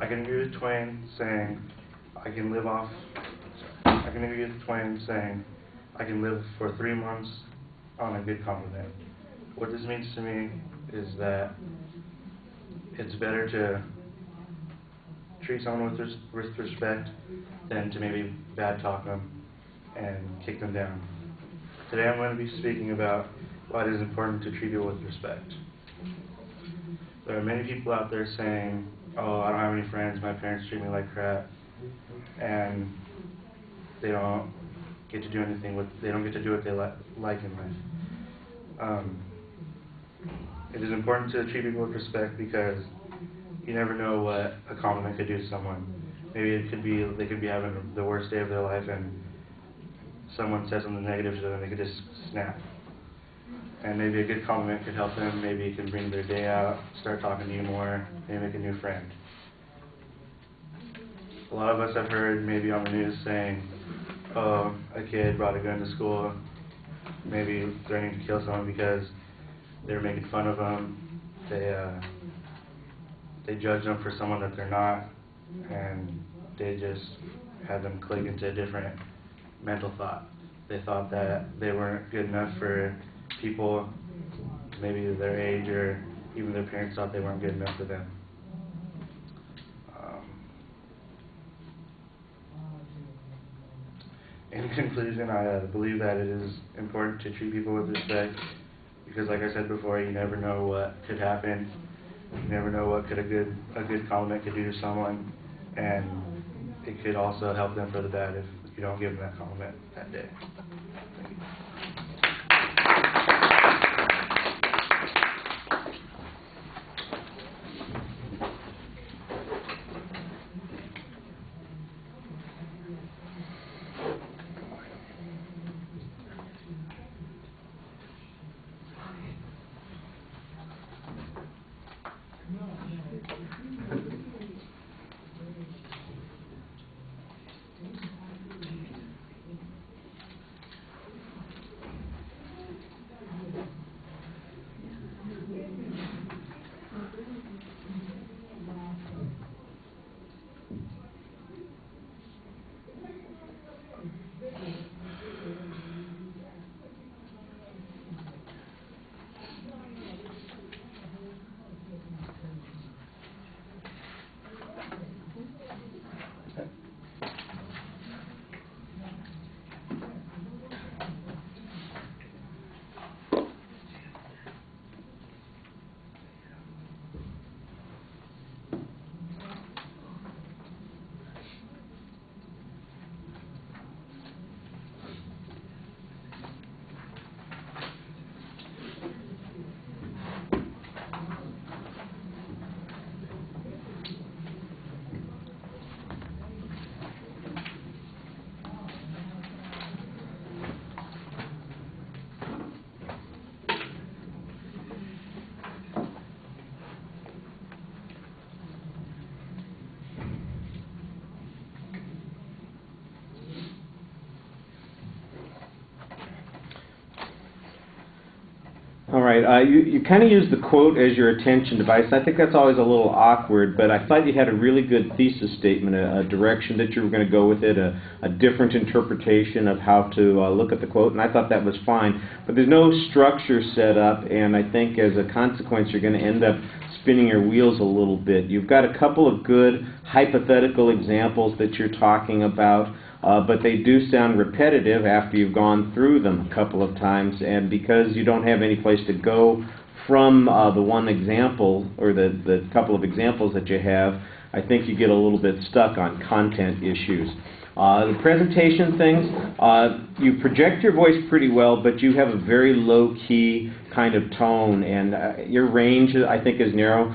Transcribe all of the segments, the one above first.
I can agree with Twain saying I can live for 3 months on a good compliment. What this means to me is that it's better to treat someone with respect than to maybe bad talk them and kick them down. Today I'm going to be speaking about why it is important to treat people with respect. There are many people out there saying, oh, I don't have any friends, my parents treat me like crap, and they don't get to do what they like in life. It is important to treat people with respect because you never know what a compliment could do to someone. Maybe they could be having the worst day of their life and someone says something negative to them and they could just snap. And maybe a good compliment could help them, maybe it can bring their day out, start talking to you more, maybe make a new friend. A lot of us have heard maybe on the news saying, oh, a kid brought a gun to school, maybe threatening to kill someone because they were making fun of them. They judge them for someone that they're not, and they just had them click into a different mental thought. They thought that they weren't good enough for people maybe their age, or even their parents thought they weren't good enough for them. In conclusion, I believe that it is important to treat people with respect because, like I said before, you never know what could happen. You never know what a good compliment could do to someone, and it could also help them for the bad if you don't give them that compliment that day. Thank you. All right, you kind of use the quote as your attention device. I think that's always a little awkward, but I thought you had a really good thesis statement, a direction that you were going to go with it, a different interpretation of how to look at the quote, and I thought that was fine. But there's no structure set up, and I think as a consequence you're going to end up spinning your wheels a little bit. You've got a couple of good hypothetical examples that you're talking about, but they do sound repetitive after you've gone through them a couple of times, and because you don't have any place to go from the one example or the couple of examples that you have, I think you get a little bit stuck on content issues. The presentation things, you project your voice pretty well, but you have a very low-key kind of tone, and your range, I think, is narrow.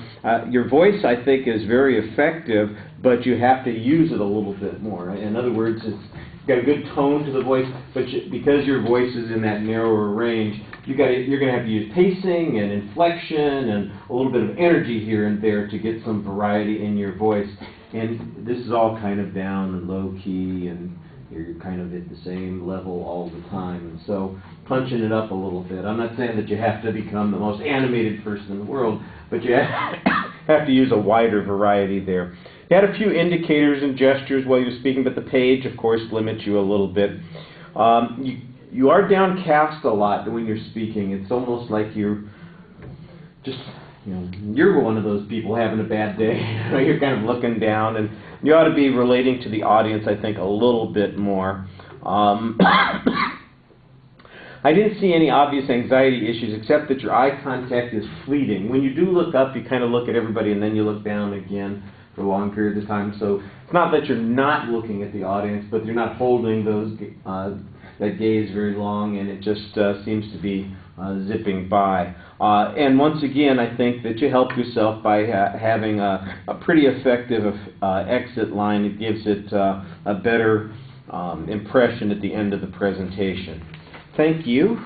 Your voice, I think, is very effective, but you have to use it a little bit more. In other words, it's got a good tone to the voice, but because your voice is in that narrower range, you're going to have to use pacing and inflection and a little bit of energy here and there to get some variety in your voice. And this is all kind of down and low key, and you're kind of at the same level all the time. And so punching it up a little bit. I'm not saying that you have to become the most animated person in the world, but you have to use a wider variety there. You had a few indicators and gestures while you were speaking, but the page, of course, limits you a little bit. You are downcast a lot when you're speaking. It's almost like you're just, you're one of those people having a bad day. You're kind of looking down, and you ought to be relating to the audience, I think, a little bit more. I didn't see any obvious anxiety issues except that your eye contact is fleeting. When you do look up, you kind of look at everybody and then you look down again for long periods of time. So it's not that you're not looking at the audience, but you're not holding that gaze very long, and it just seems to be zipping by. And once again, I think that you help yourself by having a pretty effective exit line. It gives it a better impression at the end of the presentation. Thank you.